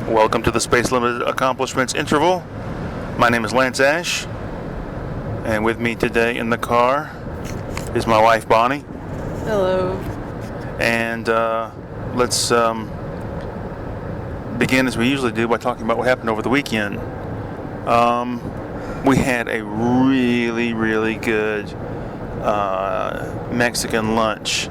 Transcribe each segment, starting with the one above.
Welcome to the Space Limited Accomplishments interval. My name is Lance Ash, and with me today in the car is my wife Bonnie. Hello. And let's begin as we usually do by talking about what happened over the weekend. We had a really good Mexican lunch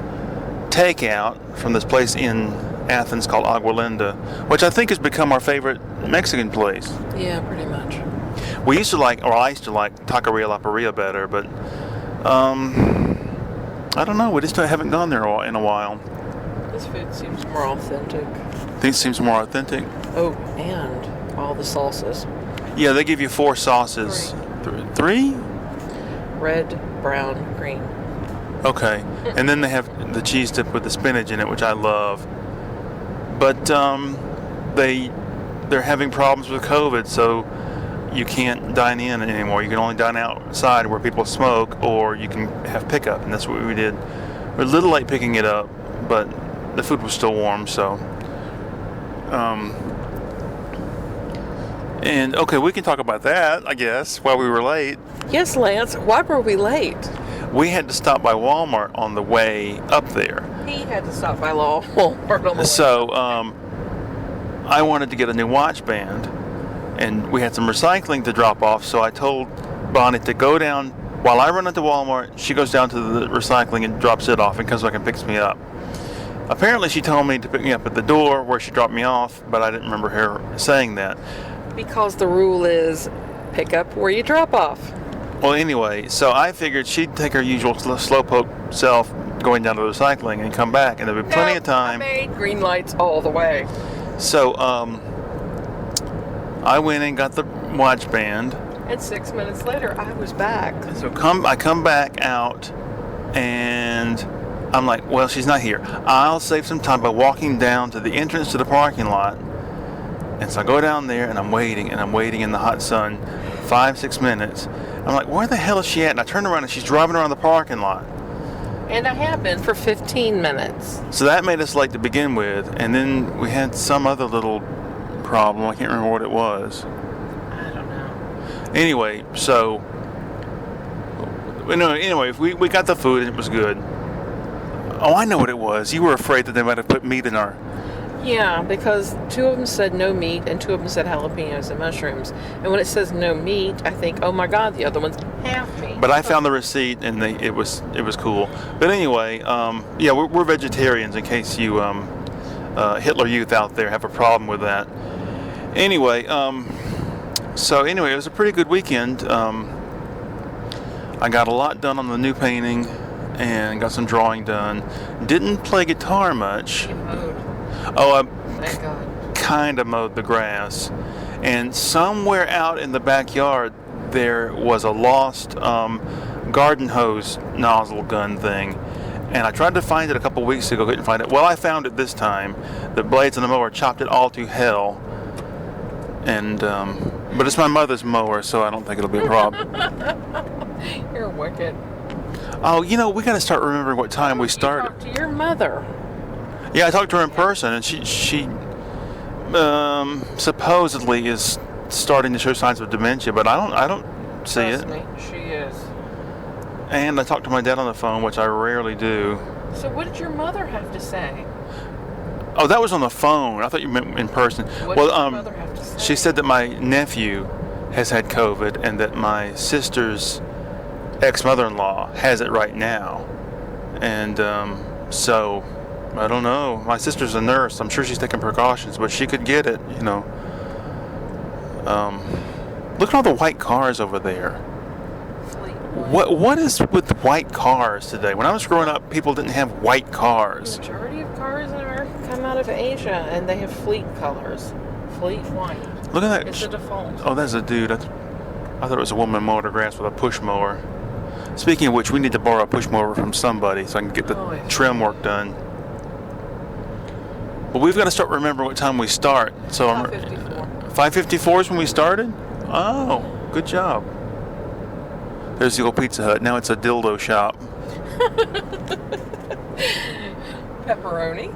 takeout from this place in Athens called Agualinda, which I think has become our favorite Mexican place. Yeah, pretty much. I used to like Taqueria La Parrilla better, but I don't know. We just haven't gone there in a while. This food seems more authentic. This seems more authentic. Oh, and all the salsas. Yeah, they give you 4 sauces. Three? Red, brown, green. Okay. And then they have the cheese dip with the spinach in it, which I love. But they're having problems with COVID, so you can't dine in anymore. You can only dine outside where people smoke, or you can have pickup, and that's what we did. We're a little late picking it up, but the food was still warm, so. And okay, we can talk about that, I guess, while we were late. Yes, Lance. Why were we late? We had to stop by Walmart on the way up there. He had to stop by Walmart on the way. So I wanted to get a new watch band, and we had some recycling to drop off, so I told Bonnie to go down. While I run into Walmart, she goes down to the recycling and drops it off and comes back and picks me up. Apparently she told me to pick me up at the door where she dropped me off, but I didn't remember her saying that. Because the rule is pick up where you drop off. Well, anyway, so I figured she'd take her usual slowpoke self going down to the recycling and come back, and there'd be plenty of time. I made green lights all the way. So I went and got the watch band. And 6 minutes later, I was back. So I come back out, and I'm like, well, she's not here. I'll save some time by walking down to the entrance to the parking lot. And so I go down there, and I'm waiting in the hot sun, 5-6 minutes. I'm like, where the hell is she at? And I turn around, and she's driving around the parking lot. And I have been for 15 minutes. So that made us late to begin with, and then we had some other little problem. I can't remember what it was. I don't know. Anyway, so we got the food, and it was good. Oh, I know what it was. You were afraid that they might have put meat in our... Yeah, because 2 of them said no meat and 2 of them said jalapenos and mushrooms. And when it says no meat, I think, oh my God, the other one's half meat. But I found the receipt, and it was cool. But anyway, yeah, we're vegetarians, in case you Hitler Youth out there have a problem with that. Anyway, so anyway, it was a pretty good weekend. I got a lot done on the new painting and got some drawing done. Didn't play guitar much. You mowed. Oh, Thank God. Kind of mowed the grass. And somewhere out in the backyard, there was a lost garden hose nozzle gun thing. And I tried to find it a couple weeks ago, couldn't find it. Well, I found it this time. The blades on the mower chopped it all to hell. And but it's my mother's mower, so I don't think it'll be a problem. You're wicked. Oh, we got to start remembering what time we started. Talk to your mother. Yeah, I talked to her in person, and she supposedly is starting to show signs of dementia, but I don't see it. Trust me, she is. And I talked to my dad on the phone, which I rarely do. So what did your mother have to say? Oh, that was on the phone. I thought you meant in person. What did your mother have to say? She said that my nephew has had COVID, and that my sister's ex-mother-in-law has it right now. And so I don't know. My sister's a nurse. I'm sure she's taking precautions, but she could get it, Look at all the white cars over there. What is with white cars today? When I was growing up, people didn't have white cars. The majority of cars in America come out of Asia, and they have fleet colors. Fleet white. Look at that. It's a default. Oh, that's a dude. I thought it was a woman mowing her grass with a push mower. Speaking of which, we need to borrow a push mower from somebody so I can get the trim work done. But we've got to start remembering what time we start. So 5:54. 5:54 is when we started? Oh, good job. There's the old Pizza Hut. Now it's a dildo shop. Pepperoni.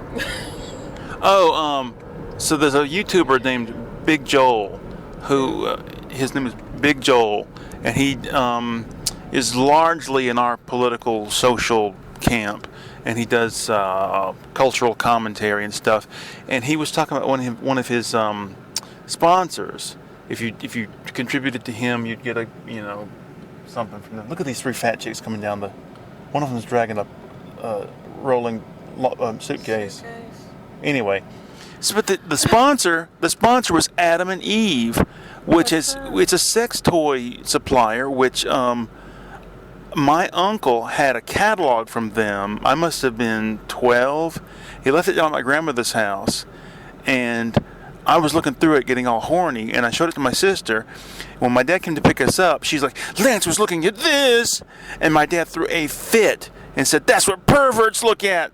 Oh, So there's a YouTuber named Big Joel, who his name is Big Joel, and he is largely in our political social camp, and he does cultural commentary and stuff. And he was talking about one of his sponsors. If you contributed to him, you'd get something from them. Look at these three fat chicks coming down the. One of them's dragging a rolling suitcase. Anyway, so but the sponsor was Adam and Eve, which is it's a sex toy supplier. Which my uncle had a catalog from them. I must have been 12. He left it down at my grandmother's house, and I was looking through it, getting all horny, and I showed it to my sister. When my dad came to pick us up, she's like, "Lance was looking at this," and my dad threw a fit and said, "That's what perverts look at."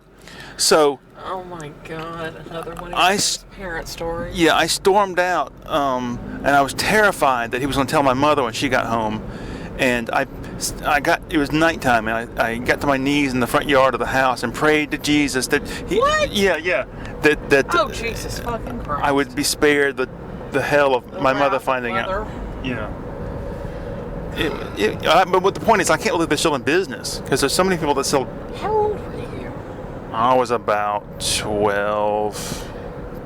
So. Oh my God! Another one of his parent stories. Yeah, I stormed out, and I was terrified that he was going to tell my mother when she got home. And it was nighttime, and I got to my knees in the front yard of the house and prayed to Jesus that he. What? Yeah. That. Oh Jesus fucking Christ! I would be spared the hell of my mother finding out. Yeah. But what the point is, I can't believe they're still in business because there's so many people that still. How old were you? I was about 12.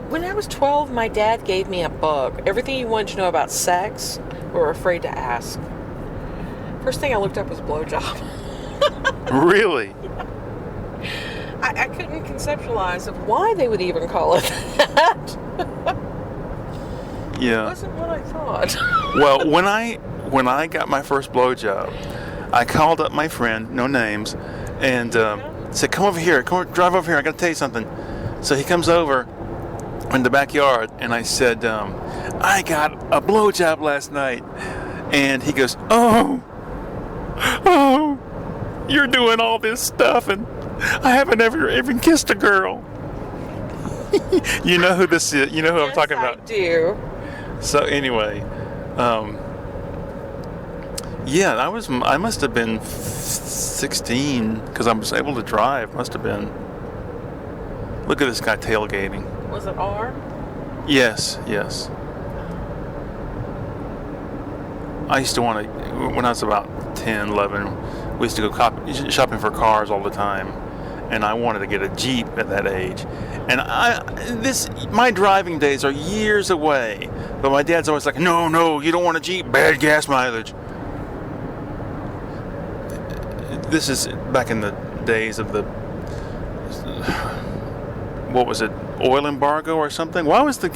When I was 12, my dad gave me a book. Everything you wanted to know about sex, we were afraid to ask. First thing I looked up was blowjob. Really? I couldn't conceptualize of why they would even call it that. Yeah. It wasn't what I thought. Well, when I got my first blowjob, I called up my friend, no names, and said, "Come over here, drive over here. I got to tell you something." So he comes over in the backyard, and I said, "I got a blowjob last night," and he goes, "Oh, you're doing all this stuff, and I haven't ever even kissed a girl." You know who this is? You know who I'm talking about? I do. So anyway, yeah, I must have been 16 because I was able to drive. Must have been. Look at this guy tailgating. Was it R? Yes. I used to want to, when I was about 10, 11, we used to go shopping for cars all the time. And I wanted to get a Jeep at that age. And my driving days are years away. But my dad's always like, no, you don't want a Jeep, bad gas mileage. This is back in the days of what was it, oil embargo or something? Why was there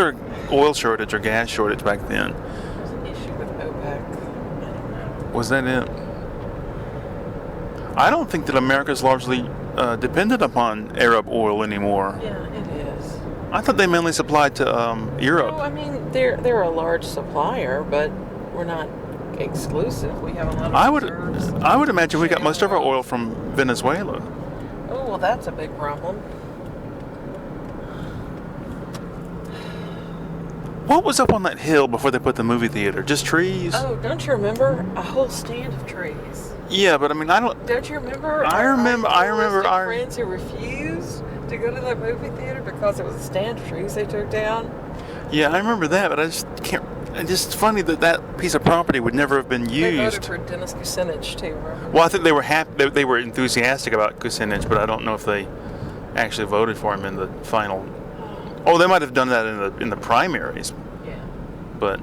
an oil shortage or gas shortage back then? There was an issue with OPEC. I don't know. Was that it? I don't think that America's largely dependent upon Arab oil anymore. Yeah, it is. I thought they mainly supplied to Europe. No, I mean, they're a large supplier, but we're not exclusive. We have a lot of reserves. I would imagine we got most of our oil from Venezuela. Oh, well, that's a big problem. What was up on that hill before they put the movie theater? Just trees? Oh, don't you remember? A whole stand of trees. Yeah, but I mean, I don't. Don't you remember? I remember our friends who refused to go to that movie theater because it was a stand of trees they took down. Yeah, I remember that, but I just can't. It's just funny that piece of property would never have been used. They voted for Dennis Kucinich too. Remember? Well, I think they were happy. They were enthusiastic about Kucinich, but I don't know if they actually voted for him in the final. Oh, they might have done that in the primaries. Yeah. But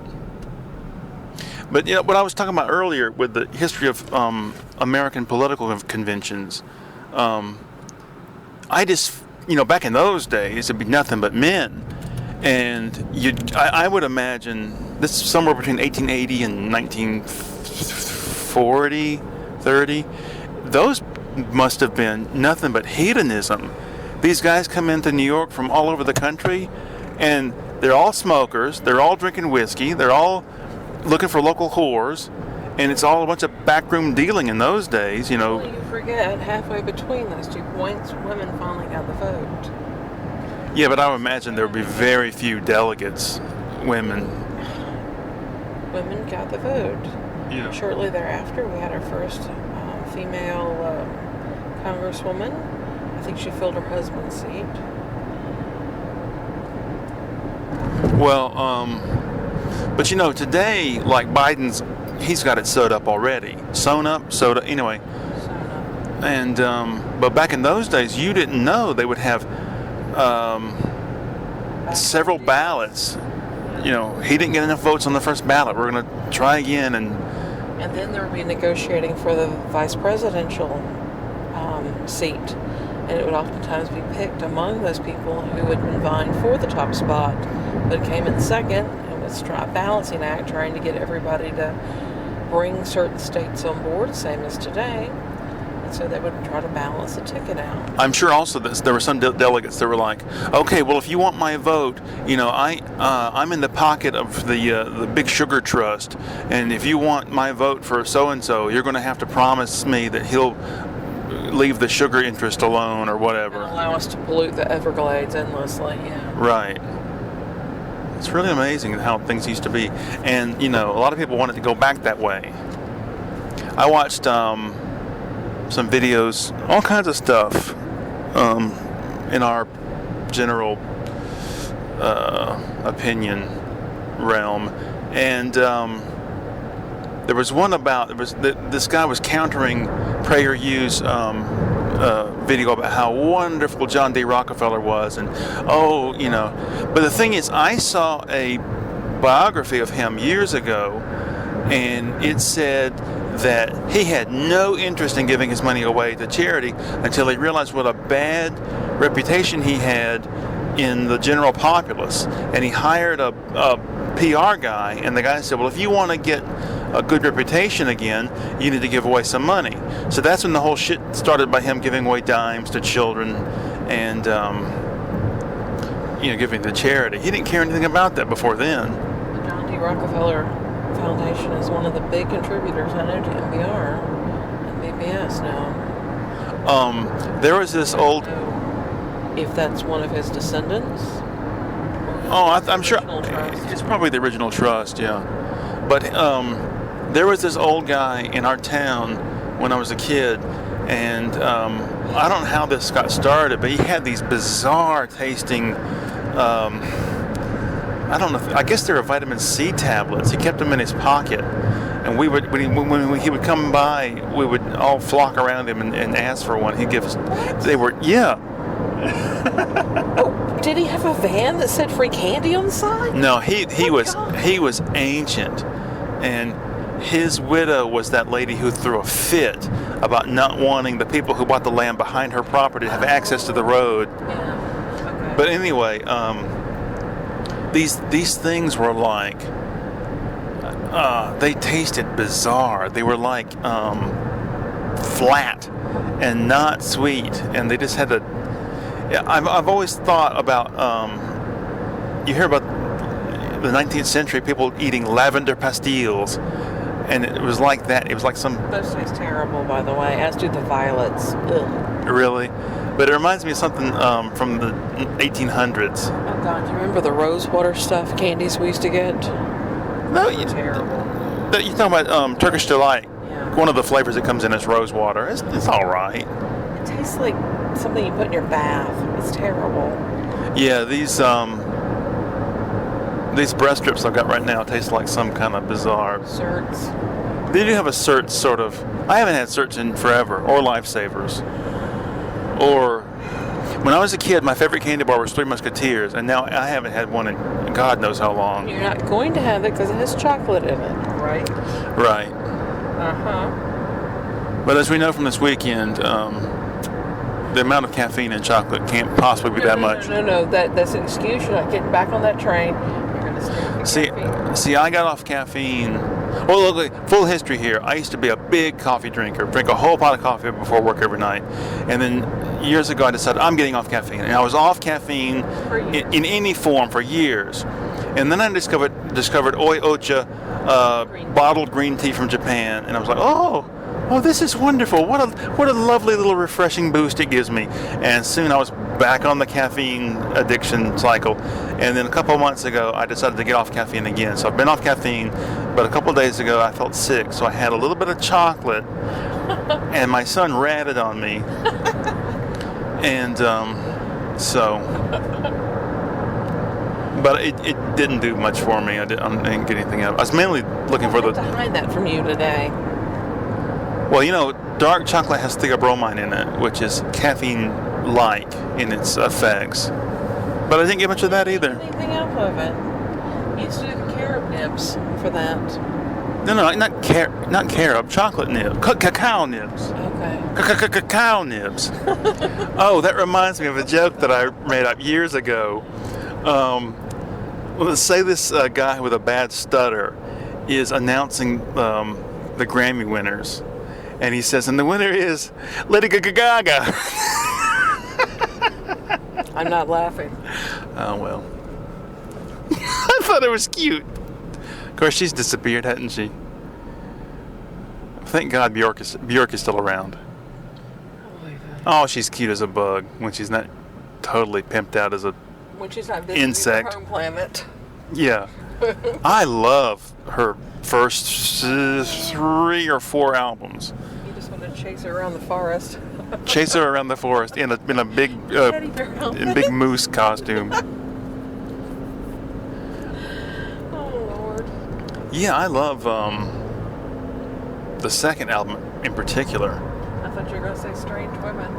you know what I was talking about earlier with the history of American political conventions. I just back in those days it'd be nothing but men, and I would imagine this is somewhere between 1880 and 1940, 30. Those must have been nothing but hedonism. These guys come into New York from all over the country, and they're all smokers. They're all drinking whiskey. They're all looking for local whores, and it's all a bunch of backroom dealing in those days. Well, you forget halfway between those 2 points, women finally got the vote. Yeah, but I would imagine there would be very few delegates, women. Women got the vote. Yeah. Shortly thereafter, we had our first female congresswoman. I think she filled her husband's seat. Well, but today, like he's got it sewed up already. Sewn up, sewed up. Anyway, and but back in those days, you didn't know they would have several ballots. He didn't get enough votes on the first ballot. We're going to try again, and then there would be negotiating for the vice presidential seat, and it would oftentimes be picked among those people who had been vying for the top spot, but came in second. It was a balancing act, trying to get everybody to bring certain states on board, same as today. So they would try to balance the ticket out. I'm sure also that there were some delegates that were like, okay, well, if you want my vote, I'm in the pocket of the Big Sugar Trust, and if you want my vote for so-and-so, you're going to have to promise me that he'll leave the sugar interest alone or whatever. And allow us to pollute the Everglades endlessly, yeah. Right. It's really amazing how things used to be. And, a lot of people wanted to go back that way. I watched some videos, all kinds of stuff in our general opinion realm, and there was one about this guy was countering PragerU's video about how wonderful John D. Rockefeller was, and but the thing is, I saw a biography of him years ago, and it said that he had no interest in giving his money away to charity until he realized what a bad reputation he had in the general populace. And he hired a PR guy, and the guy said, well, if you want to get a good reputation again, you need to give away some money. So that's when the whole shit started, by him giving away dimes to children and giving to charity. He didn't care anything about that before then. The John D. Rockefeller Foundation is one of the big contributors, I know, to NPR and PBS now. There was this old... If that's one of his descendants? I'm sure it's probably the original trust, yeah. But there was this old guy in our town when I was a kid, and I don't know how this got started, but he had these bizarre tasting... I don't know. I guess they were vitamin C tablets. He kept them in his pocket, and we would when he would come by, we would all flock around him and ask for one. He'd give us. They were Oh, did he have a van that said free candy on the side? No, he was ancient, and his widow was that lady who threw a fit about not wanting the people who bought the land behind her property to have access to the road. Yeah. Okay. But anyway, these things were like, they tasted bizarre. They were like flat and not sweet, and they just had a... I've always thought about, you hear about the 19th century, people eating lavender pastilles, and it was like that. It was like some... Those taste terrible, by the way, as do the violets. Ugh. Really? But it reminds me of something from the 1800s. Oh God, do you remember the rosewater stuff candies we used to get? No, terrible. You're talking about Turkish Delight. Yeah. One of the flavors that comes in is rosewater. It's all right. It tastes like something you put in your bath. It's terrible. Yeah, these breast strips I've got right now taste like some kind of bizarre... Certs. They do have a Certs sort of... I haven't had Certs in forever, or Lifesavers. Or... When I was a kid, my favorite candy bar was Three Musketeers, and now I haven't had one in God knows how long. You're not going to have it because it has chocolate in it, right? Right. Uh-huh. But as we know from this weekend, the amount of caffeine in chocolate can't possibly be that much. No. That's an excuse. You're not getting back on that train. You're going to stay off caffeine. See, I got off caffeine. Well, look, full history here. I used to be a big coffee drinker, drink a whole pot of coffee before work every night. And then years ago, I decided I'm getting off caffeine. And I was off caffeine in any form for years. And then I discovered Oi Ocha bottled green tea from Japan. And I was like, oh, this is wonderful. What a lovely little refreshing boost it gives me. And soon I was back on the caffeine addiction cycle. And then a couple of months ago, I decided to get off caffeine again. So I've been off caffeine, but a couple of days ago, I felt sick. So I had a little bit of chocolate, and my son ratted on me. And so but it didn't do much for me. I didn't get anything out. I was mainly looking for I had to hide that from you today. Well, dark chocolate has theobromine in it, which is caffeine-like in its effects. But I didn't get much of that either. Anything out of it? You used to do the carob nibs for that. No, not carob, chocolate nibs, cacao nibs. Okay. Cacao nibs. Oh, that reminds me of a joke that I made up years ago. Let's say this guy with a bad stutter is announcing the Grammy winners, and he says, and the winner is Lady Gaga. I'm not laughing. Oh, well. I thought it was cute. Of course, she's disappeared, hasn't she? Thank God Bjork is still around. Oh, she's cute as a bug when she's not totally pimped out as a When she's not visiting insect. her home planet. Yeah. I love her first 3 or 4 albums. You just want to chase her around the forest. Chase her around the forest in a big Teddy bear outfit. big moose costume. Oh, Lord. Yeah, I love the second album in particular. I thought you were going to say Strange Women.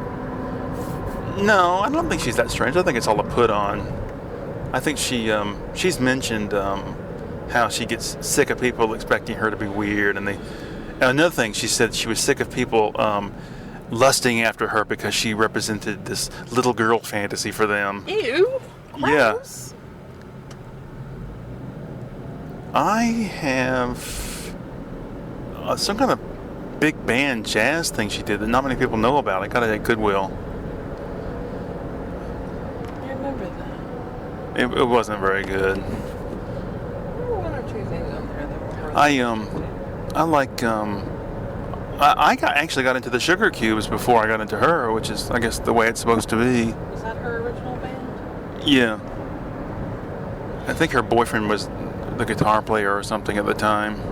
No, I don't think she's that strange. I think it's all a put on. I think she's mentioned how she gets sick of people expecting her to be weird, and another thing she said she was sick of people lusting after her because she represented this little girl fantasy for them. Ew. Yeah. Gross. I have some kind of big band jazz thing she did that not many people know about. I got it at Goodwill. I remember that. It wasn't very good. There were 1 or 2 things on there that were really I like I actually got into the Sugar Cubes before I got into her, which is I guess the way it's supposed to be. Was that her original band? Yeah. I think her boyfriend was the guitar player or something at the time.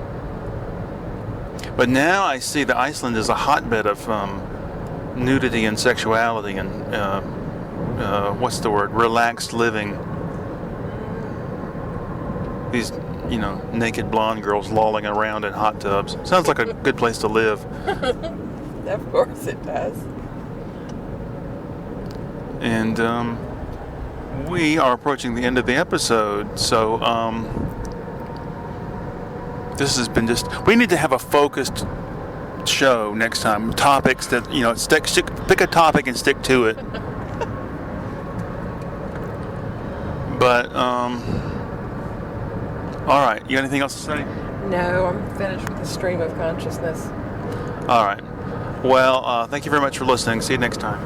But now I see that Iceland is a hotbed of nudity and sexuality and what's the word? Relaxed living. These, naked blonde girls lolling around in hot tubs. Sounds like a good place to live. Of course it does. And we are approaching the end of the episode, so this has been we need to have a focused show next time. Topics that, pick a topic and stick to it. But, all right. You got anything else to say? No, I'm finished with the stream of consciousness. All right. Well, thank you very much for listening. See you next time.